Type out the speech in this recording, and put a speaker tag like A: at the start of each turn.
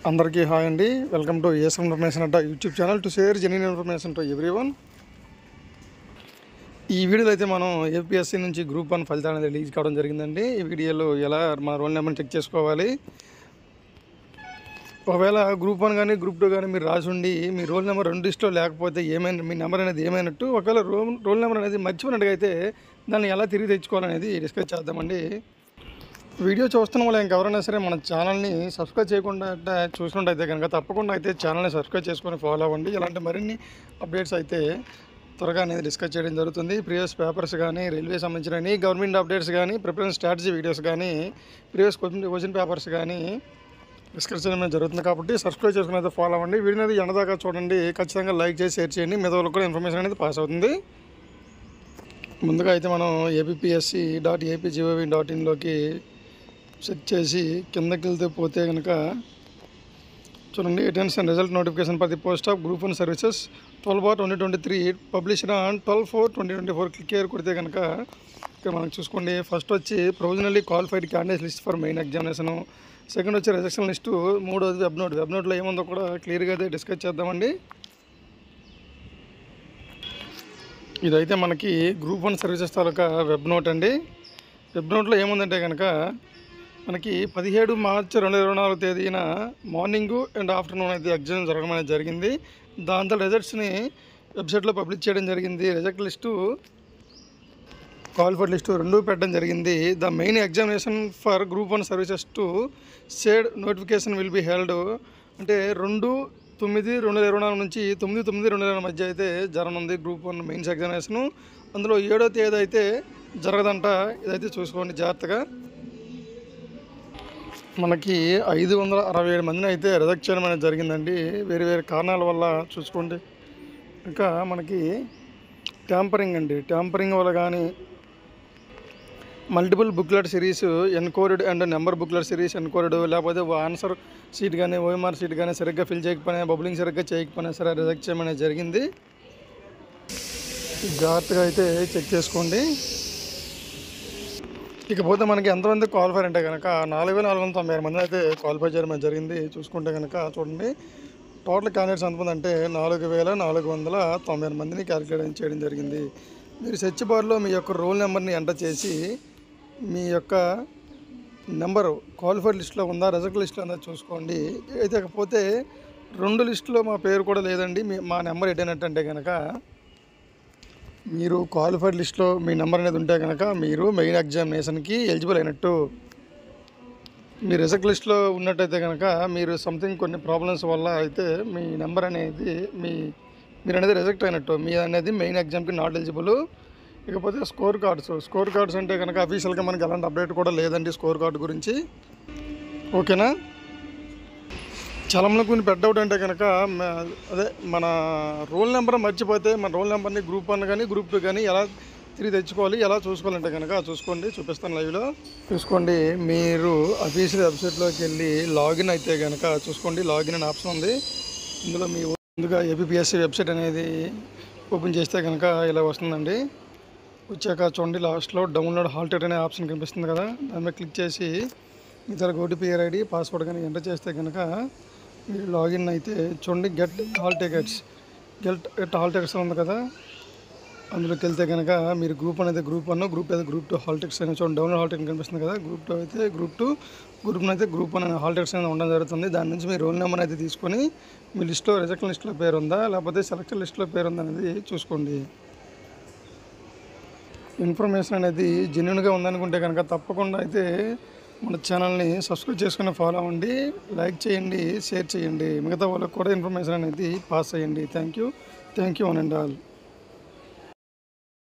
A: అందరికీ హాయ్ అండి. Welcome to AS information Adda YouTube channel to share genuine information to everyone. ఈ వీడియోలో అయితే మనం ఏపీఎస్సీ నుంచి గ్రూప్ 1 ఫలితాలు అనేది రిలీజ్ కావడం జరిగిందండి. ఈ వీడియోలో ఎలా మన రోల్ నెంబర్ని చెక్ చేసుకోవాలి, ఒకవేళ గ్రూప్ 1 కానీ గ్రూప్ 2 కానీ మీరు రాసి ఉండి మీ రోల్ నెంబర్ 2 లిస్ట్లో లేకపోతే ఏమైనా మీ నెంబర్ అనేది ఏమైనట్టు, ఒకవేళ రోల్ నెంబర్ అనేది మర్చిపోయినట్టుగా అయితే దాన్ని ఎలా తిరిగి తెచ్చుకోవాలనేది డిస్కస్ చేద్దామండి. వీడియో చూస్తున్న వాళ్ళు ఇంకెవరైనా సరే మన ఛానల్ని సబ్స్క్రైబ్ చేయకుండా చూసుకుంటే కనుక తప్పకుండా అయితే ఛానల్ని సబ్స్క్రైబ్ చేసుకొని ఫాలో అవ్వండి. ఇలాంటి మరిన్ని అప్డేట్స్ అయితే త్వరగా అనేది డిస్కస్ చేయడం జరుగుతుంది. ప్రీవియస్ పేపర్స్ కానీ, రైల్వే సంబంధించిన గవర్నమెంట్ అప్డేట్స్ కానీ, ప్రిపరేషన్ స్ట్రాటజీ వీడియోస్ కానీ, ప్రీవియస్ క్వశ్చన్ పేపర్స్ కానీ డిస్కస్ చేయడం జరుగుతుంది. కాబట్టి సబ్స్క్రైబ్ చేసుకుని అయితే ఫాలో అవ్వండి. వీడియో అనేది ఎండదాకా చూడండి. ఖచ్చితంగా లైక్ చేసి షేర్ చేయండి. మిగతా వాళ్ళకి కూడా ఇన్ఫర్మేషన్ అనేది పాస్ అవుతుంది. ముందుగా అయితే మనం APPSC.APGOV.in చెక్ చేసి కిందకి వెళ్తే పోతే కనుక చూడండి. Attention result notification for the post of group 1 services 12/2023 published on 12/4/2024 click here కొడితే కనుక ఇక్కడ మనకు చూసుకోండి. ఫస్ట్ వచ్చి provisionally qualified candidates list for main examination, second వచ్చి రిజెక్షన్ లిస్టు, మూడోది వెబ్నోట్లో ఏముందో కూడా క్లియర్గా అయితే డిస్కస్ చేద్దామండి. ఇదైతే మనకి గ్రూప్ 1 సర్వీసెస్ తాలూకా వెబ్నోట్ అండి. వెబ్నోట్లో ఏముందంటే కనుక మనకి 17 మార్చి 2024 తేదీన మార్నింగు అండ్ ఆఫ్టర్నూన్ అయితే ఎగ్జామ్ జరగడం అనేది జరిగింది. దాంతో రిజల్ట్స్ని వెబ్సైట్లో పబ్లిష్ చేయడం జరిగింది. రిజల్ట్ లిస్టు, క్వాలిఫైడ్ లిస్టు రెండు పెట్టడం జరిగింది. The main examination for group 1 services to said notification will be held అంటే 2/9/2024 నుంచి 9/9/2024 మధ్య అయితే జరగనుంది గ్రూప్ 1 మెయిన్స్ ఎగ్జామినేషను. అందులో 7వ తేదీ అయితే జరగదంట. ఇదైతే చూసుకోండి జాగ్రత్తగా. మనకి 567 మందిని అయితే రిజెక్ట్ చేయడం అనేది జరిగిందండి, వేరే వేరే కారణాల వల్ల. చూసుకోండి. ఇంకా మనకి ట్యాంపరింగ్ అండి, ట్యాంపరింగ్ వల్ల కానీ, multiple booklet series encoded and number booklet series encoded, లేకపోతే ఆన్సర్ షీట్ కానీ ఓఎంఆర్ షీట్ కానీ సరిగ్గా ఫిల్ చేయకపోయినా, బబులింగ్ సరిగ్గా చేయకపోయినా సరే రిజెక్ట్ చేయడం అనేది జరిగింది. జాగ్రత్తగా అయితే చెక్ చేసుకోండి. ఇకపోతే మనకి ఎంతమంది క్వాలిఫై అంటే కనుక 4496 మంది అయితే క్వాలిఫై చేయడం జరిగింది. చూసుకుంటే కనుక చూడండి, టోటల్ క్యాండిడేట్స్ ఎంతమంది అంటే 4490 మందిని క్యాలిక్యులేట్ చేయడం జరిగింది. మీరు సెర్చ్ బార్లో మీ యొక్క రోల్ నెంబర్ని ఎంటర్ చేసి మీ యొక్క నెంబరు క్వాలిఫైడ్ లిస్ట్లో ఉందా, రిజల్ట్ లిస్ట్లో ఉందా చూసుకోండి. అయితే కాకపోతే 2 లిస్టులో మా పేరు కూడా లేదండి, మా నెంబర్ ఎటైనట్టు అంటే కనుక మీరు క్వాలిఫైడ్ లిస్ట్లో మీ నెంబర్ అనేది ఉంటే కనుక మీరు మెయిన్ ఎగ్జామినేషన్కి ఎలిజిబుల్ అయినట్టు. మీ రిజల్ట్ లిస్ట్లో ఉన్నట్టయితే కనుక మీరు సంథింగ్ కొన్ని ప్రాబ్లమ్స్ వల్ల అయితే మీ నెంబర్ అనేది మీరు అనేది రిజెక్ట్ అయినట్టు, మీ అనేది మెయిన్ ఎగ్జామ్కి నాట్ ఎలిజిబుల్. ఇకపోతే స్కోర్ కార్డ్స్ అంటే కనుక అఫీషియల్గా మనకి ఎలాంటి అప్డేట్ కూడా లేదండి స్కోర్ కార్డు గురించి. ఓకేనా. చాలా మంది కొన్ని పెట్టౌట్ అంటే కనుక అదే మన రోల్ నెంబర్ మర్చిపోతే మన రోల్ నెంబర్ని గ్రూప్ 1 కానీ గ్రూప్ 2 కానీ ఎలా తిరిగి తెచ్చుకోవాలి, ఎలా చూసుకోవాలంటే కనుక చూసుకోండి, చూపిస్తాను లైవ్లో. చూసుకోండి, మీరు అఫీషియల్ వెబ్సైట్లోకి వెళ్ళి లాగిన్ అయితే కనుక చూసుకోండి, లాగిన్ అనే ఆప్షన్ ఉంది. ఇందులో మీ ముందుగా ఏపీఎస్సీ వెబ్సైట్ అనేది ఓపెన్ చేస్తే కనుక ఇలా వస్తుందండి. వచ్చాక చూడండి, లాస్ట్లో డౌన్లోడ్ హాల్ టికెట్ అనే ఆప్షన్ కనిపిస్తుంది కదా, దాని మీద క్లిక్ చేసి మీ దగ్గర ఓటీపీ ఐడి పాస్వర్డ్ కానీ ఎంటర్ చేస్తే కనుక మీరు లాగిన్ అయితే చూడండి, గెట్ హాల్ టికెట్స్ ఉంది కదా, అందులోకి వెళ్తే కనుక మీరు గ్రూప్ 1 అయితే గ్రూప్ 1, గ్రూప్ అయితే గ్రూప్ 2 హాల్ టికెట్స్ అనేది చూడండి, డౌన్లోడ్ హాల్ టికెట్ కనిపిస్తుంది కదా. గ్రూప్ 2 అయితే గ్రూప్ 2, గ్రూప్ 1 అయితే గ్రూప్ 1 అనే హాల్ టికెట్స్ అనేది ఉండడం జరుగుతుంది. దాని నుంచి మీ రోల్ నెంబర్ అయితే తీసుకొని మీ లిస్ట్లో రిజెక్ట్ లిస్ట్లో పేరు ఉందా లేకపోతే సెలెక్షన్ లిస్ట్లో పేరు ఉందా అనేది చూసుకోండి. ఇన్ఫర్మేషన్ అనేది జెన్యూన్గా ఉందనుకుంటే కనుక తప్పకుండా అయితే మన ఛానల్ని సబ్స్క్రైబ్ చేసుకుని ఫాలో అవ్వండి, లైక్ చేయండి, షేర్ చేయండి. మిగతా వాళ్ళకి కూడా ఇన్ఫర్మేషన్ అనేది పాస్ చేయండి. Thank you one and all.